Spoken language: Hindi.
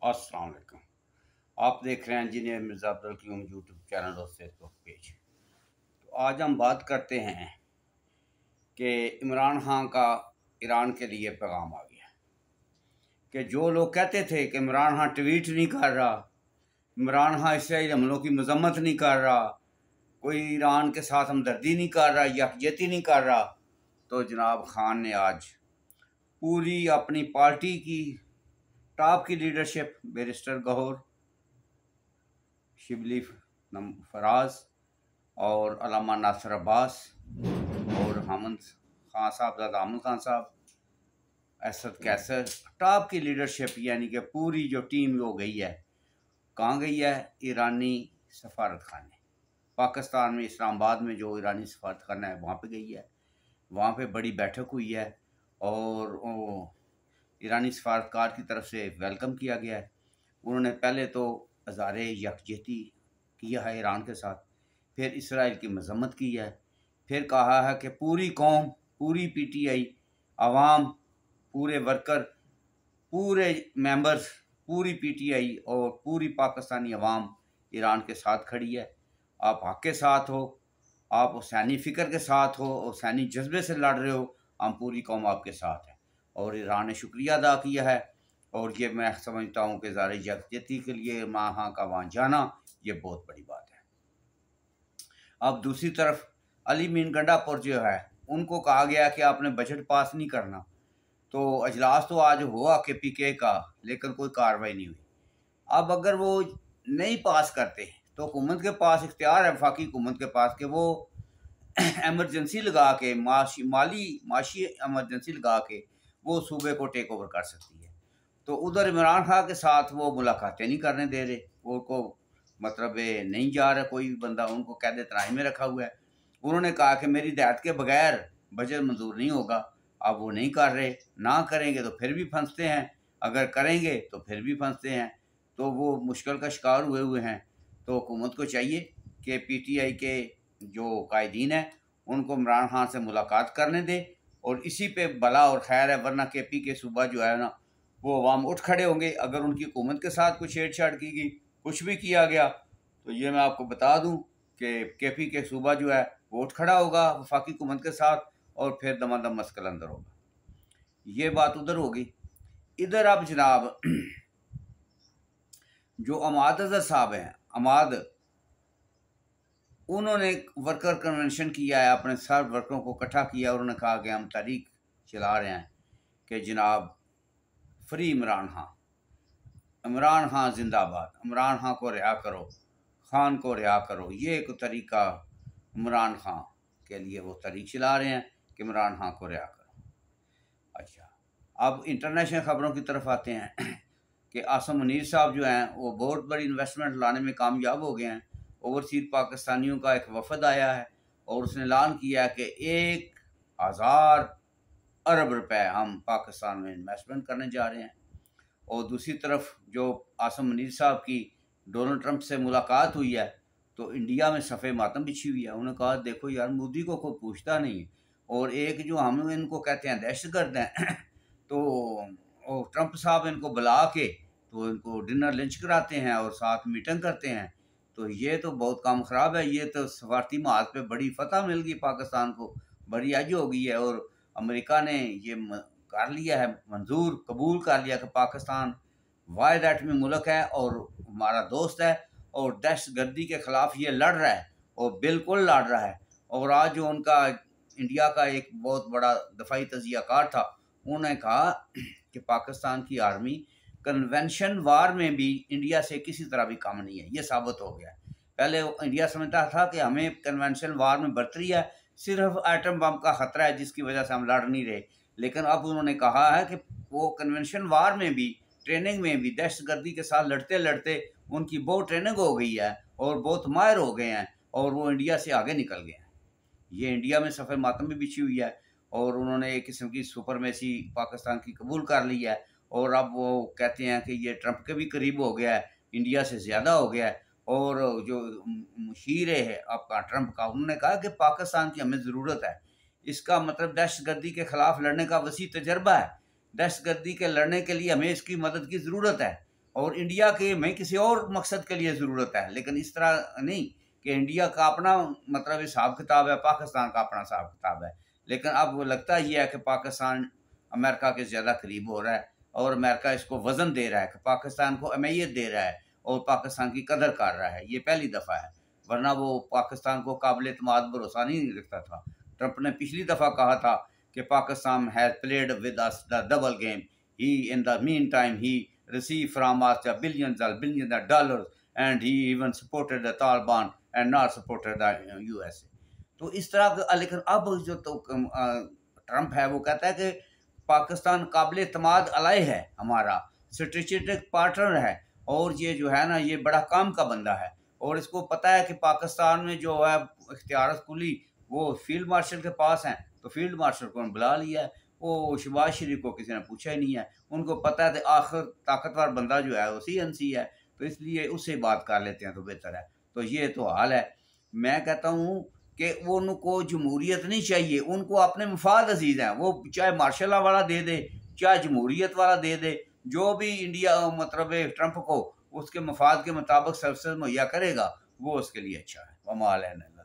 अस्सलाम वालेकुम। आप देख रहे हैं engineer Mirza Abdul Qayyum YouTube channel और फेसबुक पेज। तो आज हम बात करते हैं कि इमरान खान का ईरान के लिए पैगाम आ गया कि जो लोग कहते थे कि इमरान खान ट्वीट नहीं कर रहा, इमरान खान इसराइल हमलों की मजम्मत नहीं कर रहा, कोई ईरान के साथ हमदर्दी नहीं कर रहा, यकजहती नहीं कर रहा, तो जनाब खान ने आज पूरी अपनी पार्टी की टॉप की लीडरशिप बैरिस्टर गौहर, शिबली फराज और अल्लामा नासिर अब्बास और हमद खान साहब, हमद खान साहब, असद कैसर, टॉप की लीडरशिप यानी कि पूरी जो टीम वो गई है। कहाँ गई है? ईरानी सफारत खाने, पाकिस्तान में इस्लामाबाद में जो ईरानी सफारत खाना है वहाँ पे गई है। वहाँ पे बड़ी बैठक हुई है और ईरानी सफारतकार की तरफ से वेलकम किया गया है। उन्होंने पहले तो इज़हारे यकजहती किया है ईरान के साथ, फिर इसराइल की मजम्मत की है, फिर कहा है कि पूरी कौम, पूरी पीटीआई, आवाम, पूरे वर्कर, पूरे मेंबर्स, पूरी पीटीआई और पूरी पाकिस्तानी आवाम ईरान के साथ खड़ी है। आप हक के साथ हो, आप हुसैनी फ़िक्र के साथ हो, हुसैनी जज्बे से लड़ रहे हो, हम पूरी कौम आपके साथ है। और ईरान ने शुक्रिया अदा किया है और ये मैं समझता हूँ कि ज़ाहिर यकजहती के लिए वहाँ का वहाँ जाना ये बहुत बड़ी बात है। अब दूसरी तरफ अली मीन गंडापुर जो है, उनको कहा गया कि आपने बजट पास नहीं करना। तो अजलास तो आज हुआ KPK का, लेकिन कोई कार्रवाई नहीं हुई। अब अगर वो नहीं पास करते तो हुकूमत के पास इख्तियार है, वफाकी हुकूमत के पास, कि वो एमरजेंसी लगा के माशी एमरजेंसी लगा के वो सूबे को टेक ओवर कर सकती है। तो उधर इमरान खान के साथ वो मुलाकातें नहीं करने दे रहे, उनको मतलब नहीं जा रहा कोई भी बंदा, उनको कैद तनाई में रखा हुआ है। उन्होंने कहा कि मेरी हिदायत के बगैर बजट मंजूर नहीं होगा। अब वो नहीं कर रहे, ना करेंगे तो फिर भी फंसते हैं, अगर करेंगे तो फिर भी फंसते हैं, तो वो मुश्किल का शिकार हुए हुए हैं। तो हुकूमत को चाहिए कि PTI के जो कायदीन हैं उनको इमरान खान से मुलाकात करने दे और इसी पे भला और खैर है, वरना KP के सूबा जो है ना वो अवाम उठ खड़े होंगे। अगर उनकी हुकूमत के साथ कुछ छेड़छाड़ की गई, कुछ भी किया गया, तो ये मैं आपको बता दूं कि KP के सूबा जो है वो उठ खड़ा होगा वफाकी हुकूमत के साथ और फिर दमादम मस्कल अंदर होगा। ये बात उधर होगी। इधर अब जनाब जो अमाद अजहर साहब हैं, अमाद, उन्होंने वर्कर कन्वेंशन किया है, अपने सब वर्करों को इकट्ठा किया और उन्होंने कहा कि हम तहरीक चला रहे हैं कि जनाब फ्री इमरान खान, इमरान खान जिंदाबाद, इमरान खान को रिहा करो, खान को रिहा करो। ये एक तरीका इमरान खान के लिए वो तहरीक चला रहे हैं कि इमरान खान को रिहा करो। अच्छा, अब इंटरनेशनल ख़बरों की तरफ आते हैं कि आसम मुनीर साहब जो हैं वो बहुत बड़ी इन्वेस्टमेंट लाने में कामयाब हो गए हैं। ओवरसीज पाकिस्तानियों का एक वफद आया है और उसने ऐलान किया कि 1000 अरब रुपए हम पाकिस्तान में इन्वेस्टमेंट करने जा रहे हैं। और दूसरी तरफ जो आसम मुनीर साहब की डोनाल्ड ट्रंप से मुलाकात हुई है तो इंडिया में सफ़े मातम बिछी हुई है। उन्होंने कहा देखो यार, मोदी को कोई पूछता नहीं, और एक जो हम इनको कहते हैं दहशतगर्द हैं तो और ट्रंप साहब इनको बुला के तो इनको डिनर लंच कराते हैं और साथ मीटिंग करते हैं। तो ये तो बहुत काम ख़राब है। ये तो सफारती महाज पे बड़ी फतह मिल गई पाकिस्तान को, बड़ी आज हो गई है। और अमेरिका ने ये कर लिया है, मंजूर कबूल कर लिया कि पाकिस्तान वाहिद एटमी मुल्क है और हमारा दोस्त है और दहशतगर्दी के ख़िलाफ़ ये लड़ रहा है और बिल्कुल लड़ रहा है। और आज जो उनका इंडिया का एक बहुत बड़ा दफाई तजियाकार था, उन्होंने कहा कि पाकिस्तान की आर्मी कन्वेंशन वार में भी इंडिया से किसी तरह भी कम नहीं है। ये साबित हो गया है। पहले इंडिया समझता था कि हमें कन्वेंशन वार में बर्तरी है, सिर्फ एटम बम का ख़तरा है जिसकी वजह से हम लड़ नहीं रहे। लेकिन अब उन्होंने कहा है कि वो कन्वेंशन वार में भी, ट्रेनिंग में भी दहशतगर्दी के साथ लड़ते लड़ते उनकी बहुत ट्रेनिंग हो गई है और बहुत माहिर हो गए हैं और वो इंडिया से आगे निकल गए हैं। ये इंडिया में सफ़र मातम भी बिछी हुई है और उन्होंने एक किस्म की सुपरमेसी पाकिस्तान की कबूल कर ली है। और अब वो कहते हैं कि ये ट्रंप के भी करीब हो गया है, इंडिया से ज़्यादा हो गया है। और जो मुशीर है आपका ट्रंप का, उन्होंने कहा कि पाकिस्तान की हमें ज़रूरत है। इसका मतलब दहशतगर्दी के ख़िलाफ़ लड़ने का वसी तजर्बा है, दहशतगर्दी के लड़ने के लिए हमें इसकी मदद की ज़रूरत है। और इंडिया के में किसी और मकसद के लिए ज़रूरत है, लेकिन इस तरह नहीं कि इंडिया का अपना मतलब हिसाब किताब है, पाकिस्तान का अपना हिसाब किताब है। लेकिन अब वो लगता ये है कि पाकिस्तान अमेरिका के ज़्यादा करीब हो रहा है और अमेरिका इसको वज़न दे रहा है कि पाकिस्तान को अहमियत दे रहा है और पाकिस्तान की कदर कर रहा है। ये पहली दफ़ा है, वरना वो पाकिस्तान को काबिल-एतमाद भरोसा नहीं रखता था। ट्रंप ने पिछली दफ़ा कहा था कि Pakistan has played with us the double game, he in the mean time he received from us the billions of dollars, and he even supported the Taliban and not supported the USA। तो इस तरह का, लेकिन अब जो तो ट्रंप है वो कहता है कि पाकिस्तान काबिल एतमाद अलाई है, हमारा स्ट्रेटेजिक पार्टनर है, और ये जो है ना ये बड़ा काम का बंदा है, और इसको पता है कि पाकिस्तान में जो है इख्तियार कुली वो फील्ड मार्शल के पास हैं, तो फील्ड मार्शल को बुला लिया है। वो शहबाज शरीफ को किसी ने पूछा ही नहीं है, उनको पता है कि आखिर ताकतवर बंदा जो है वो CNC है, तो इसलिए उससे बात कर लेते हैं तो बेहतर है। तो ये तो हाल है। मैं कहता हूँ कि वो उनको जमहूरियत नहीं चाहिए, उनको अपने मफाद अजीज़ हैं, वो चाहे मार्शल वाला दे दे, चाहे जमहूरियत वाला दे दे, जो भी इंडिया मतलब ट्रंप को उसके मफाद के मुताबिक सर्विसेज मुहैया करेगा वो उसके लिए अच्छा है। वमा अलैना।